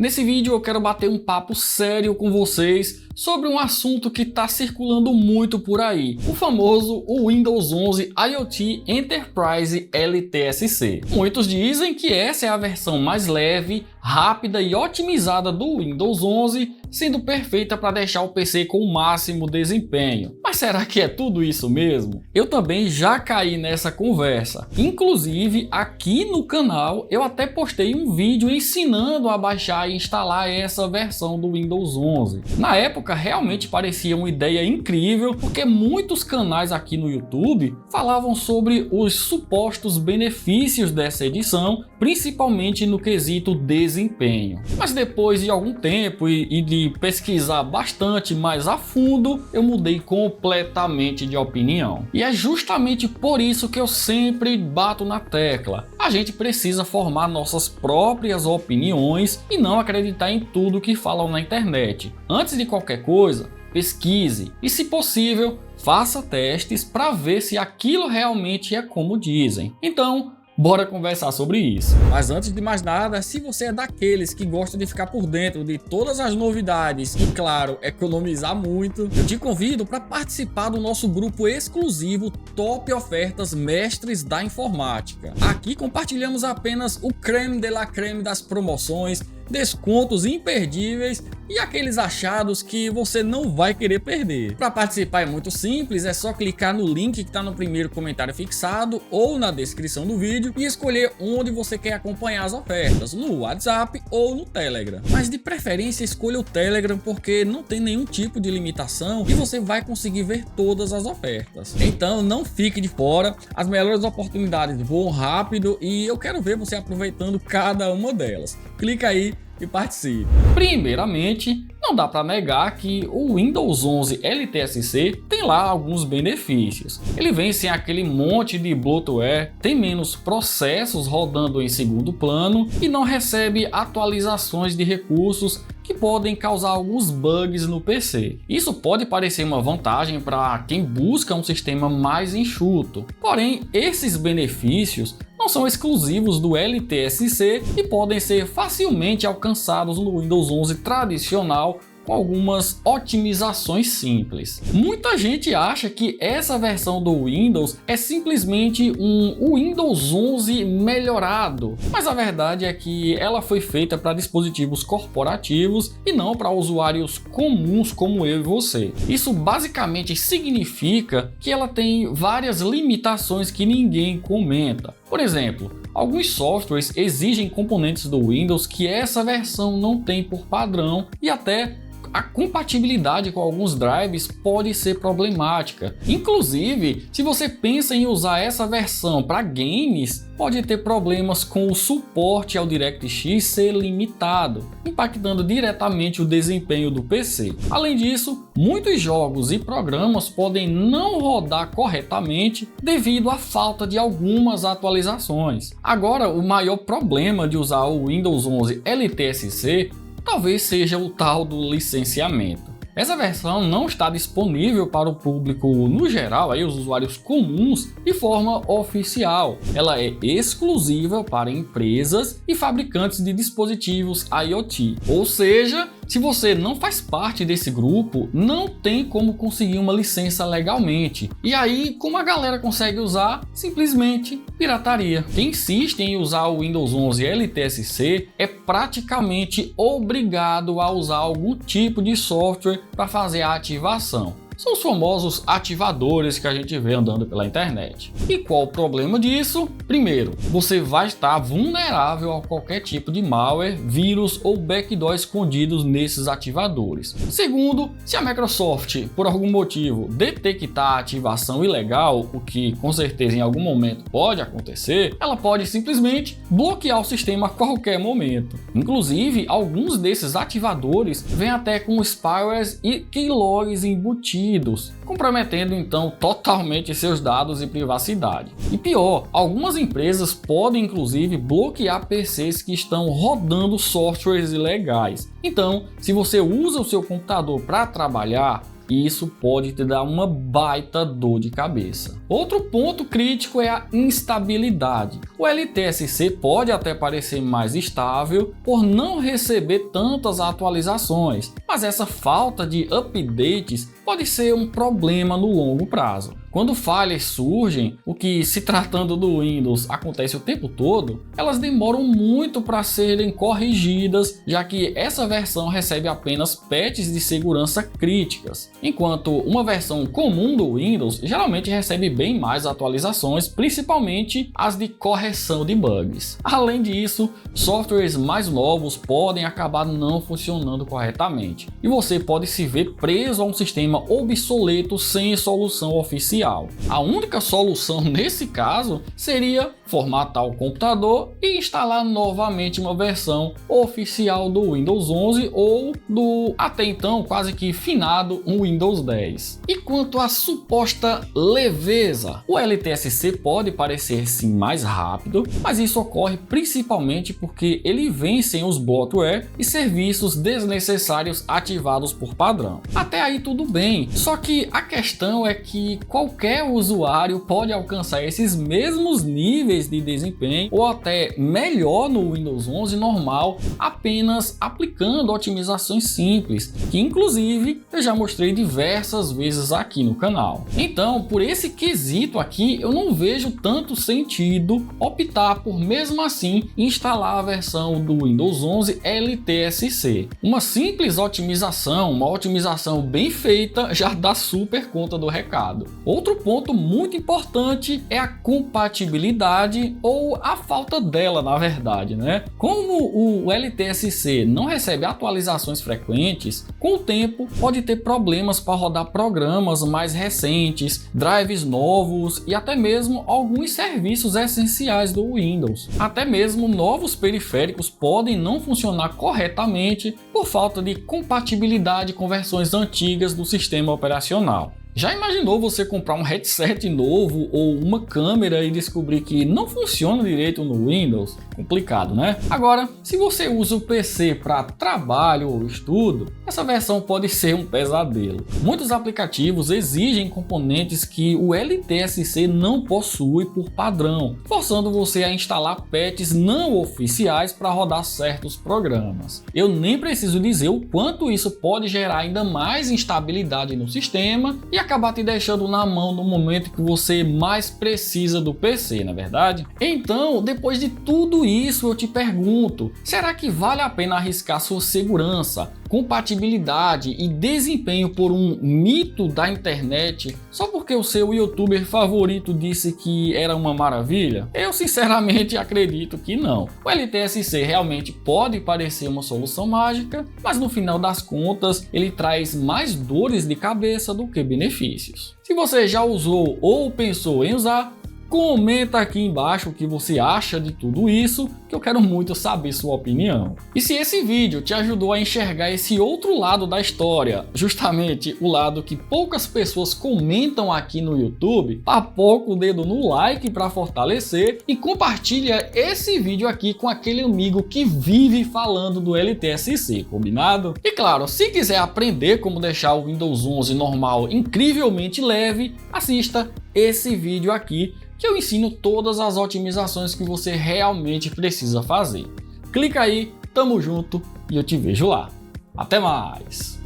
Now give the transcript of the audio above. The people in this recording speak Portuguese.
Nesse vídeo eu quero bater um papo sério com vocês sobre um assunto que está circulando muito por aí, o famoso Windows 11 IoT Enterprise LTSC. Muitos dizem que essa é a versão mais leve, rápida e otimizada do Windows 11, sendo perfeita para deixar o PC com o máximo desempenho. Mas será que é tudo isso mesmo? Eu também já caí nessa conversa. Inclusive, aqui no canal eu até postei um vídeo ensinando a baixar e instalar essa versão do Windows 11. Na época realmente parecia uma ideia incrível, porque muitos canais aqui no YouTube falavam sobre os supostos benefícios dessa edição, principalmente no quesito desempenho. Mas depois de algum tempo e de pesquisar bastante mais a fundo, eu mudei completamente de opinião. E é justamente por isso que eu sempre bato na tecla. A gente precisa formar nossas próprias opiniões e não acreditar em tudo que falam na internet. Antes de qualquer coisa, pesquise e, se possível, faça testes para ver se aquilo realmente é como dizem. Então, bora conversar sobre isso. Mas antes de mais nada, se você é daqueles que gosta de ficar por dentro de todas as novidades e, claro, economizar muito, eu te convido para participar do nosso grupo exclusivo Top Ofertas Mestres da Informática. Aqui compartilhamos apenas o creme de la creme das promoções, descontos imperdíveis e aqueles achados que você não vai querer perder. Para participar é muito simples, é só clicar no link que está no primeiro comentário fixado ou na descrição do vídeo e escolher onde você quer acompanhar as ofertas, no WhatsApp ou no Telegram. Mas de preferência escolha o Telegram porque não tem nenhum tipo de limitação e você vai conseguir ver todas as ofertas. Então não fique de fora, as melhores oportunidades voam rápido e eu quero ver você aproveitando cada uma delas. Clica aí e participe. Primeiramente, não dá para negar que o Windows 11 LTSC tem lá alguns benefícios. Ele vem sem aquele monte de bloatware, tem menos processos rodando em segundo plano e não recebe atualizações de recursos que podem causar alguns bugs no PC. Isso pode parecer uma vantagem para quem busca um sistema mais enxuto, porém esses benefícios não são exclusivos do LTSC e podem ser facilmente alcançados no Windows 11 tradicional com algumas otimizações simples. Muita gente acha que essa versão do Windows é simplesmente um Windows 11 melhorado, mas a verdade é que ela foi feita para dispositivos corporativos e não para usuários comuns como eu e você. Isso basicamente significa que ela tem várias limitações que ninguém comenta. Por exemplo, alguns softwares exigem componentes do Windows que essa versão não tem por padrão e até a compatibilidade com alguns drives pode ser problemática. Inclusive, se você pensa em usar essa versão para games, pode ter problemas com o suporte ao DirectX ser limitado, impactando diretamente o desempenho do PC. Além disso, muitos jogos e programas podem não rodar corretamente devido à falta de algumas atualizações. Agora, o maior problema de usar o Windows 11 LTSC talvez seja o tal do licenciamento. Essa versão não está disponível para o público no geral, aí os usuários comuns, de forma oficial. Ela é exclusiva para empresas e fabricantes de dispositivos IoT. Ou seja, se você não faz parte desse grupo, não tem como conseguir uma licença legalmente. E aí, como a galera consegue usar? Simplesmente pirataria. Quem insiste em usar o Windows 11 LTSC é praticamente obrigado a usar algum tipo de software para fazer a ativação. São os famosos ativadores que a gente vê andando pela internet. E qual o problema disso? Primeiro, você vai estar vulnerável a qualquer tipo de malware, vírus ou backdoor escondidos nesses ativadores. Segundo, se a Microsoft, por algum motivo, detectar a ativação ilegal, o que com certeza em algum momento pode acontecer, ela pode simplesmente bloquear o sistema a qualquer momento. Inclusive, alguns desses ativadores vêm até com spywares e keylogs embutidos, comprometendo então totalmente seus dados e privacidade. E pior, algumas empresas podem inclusive bloquear PCs que estão rodando softwares ilegais. Então, se você usa o seu computador para trabalhar e isso pode te dar uma baita dor de cabeça. Outro ponto crítico é a instabilidade. O LTSC pode até parecer mais estável por não receber tantas atualizações, mas essa falta de updates pode ser um problema no longo prazo. Quando falhas surgem, o que, se tratando do Windows, acontece o tempo todo, elas demoram muito para serem corrigidas, já que essa versão recebe apenas patches de segurança críticas, enquanto uma versão comum do Windows geralmente recebe bem mais atualizações, principalmente as de correção de bugs. Além disso, softwares mais novos podem acabar não funcionando corretamente, e você pode se ver preso a um sistema obsoleto sem solução oficial. A única solução nesse caso seria formatar o computador e instalar novamente uma versão oficial do Windows 11 ou do até então quase que finado Windows 10. E quanto à suposta leveza, o LTSC pode parecer sim mais rápido, mas isso ocorre principalmente porque ele vem sem os bloatware e serviços desnecessários ativados por padrão. Até aí tudo bem, só que a questão é que qualquer usuário pode alcançar esses mesmos níveis de desempenho ou até melhor no Windows 11 normal apenas aplicando otimizações simples, que inclusive eu já mostrei diversas vezes aqui no canal. Então, por esse quesito aqui, eu não vejo tanto sentido optar por mesmo assim instalar a versão do Windows 11 LTSC. Uma simples otimização, uma otimização bem feita já dá super conta do recado. Outro ponto muito importante é a compatibilidade ou a falta dela, na verdade, né? Como o LTSC não recebe atualizações frequentes, com o tempo pode ter problemas para rodar programas mais recentes, drives novos e até mesmo alguns serviços essenciais do Windows. Até mesmo novos periféricos podem não funcionar corretamente por falta de compatibilidade com versões antigas do sistema operacional. Já imaginou você comprar um headset novo ou uma câmera e descobrir que não funciona direito no Windows? Complicado, né? Agora, se você usa o PC para trabalho ou estudo, essa versão pode ser um pesadelo. Muitos aplicativos exigem componentes que o LTSC não possui por padrão, forçando você a instalar patches não oficiais para rodar certos programas. Eu nem preciso dizer o quanto isso pode gerar ainda mais instabilidade no sistema e acabar te deixando na mão no momento que você mais precisa do PC, na verdade? Então, depois de tudo isso, eu te pergunto, será que vale a pena arriscar sua segurança, compatibilidade e desempenho por um mito da internet só porque o seu youtuber favorito disse que era uma maravilha? Eu sinceramente acredito que não. O LTSC realmente pode parecer uma solução mágica, mas no final das contas ele traz mais dores de cabeça do que benefícios. Se você já usou ou pensou em usar, comenta aqui embaixo o que você acha de tudo isso, que eu quero muito saber sua opinião. E se esse vídeo te ajudou a enxergar esse outro lado da história, justamente o lado que poucas pessoas comentam aqui no YouTube, papoca o dedo no like para fortalecer e compartilha esse vídeo aqui com aquele amigo que vive falando do LTSC, combinado? E claro, se quiser aprender como deixar o Windows 11 normal incrivelmente leve, assista esse vídeo aqui, que eu ensino todas as otimizações que você realmente precisa fazer. Clica aí, tamo junto e eu te vejo lá. Até mais!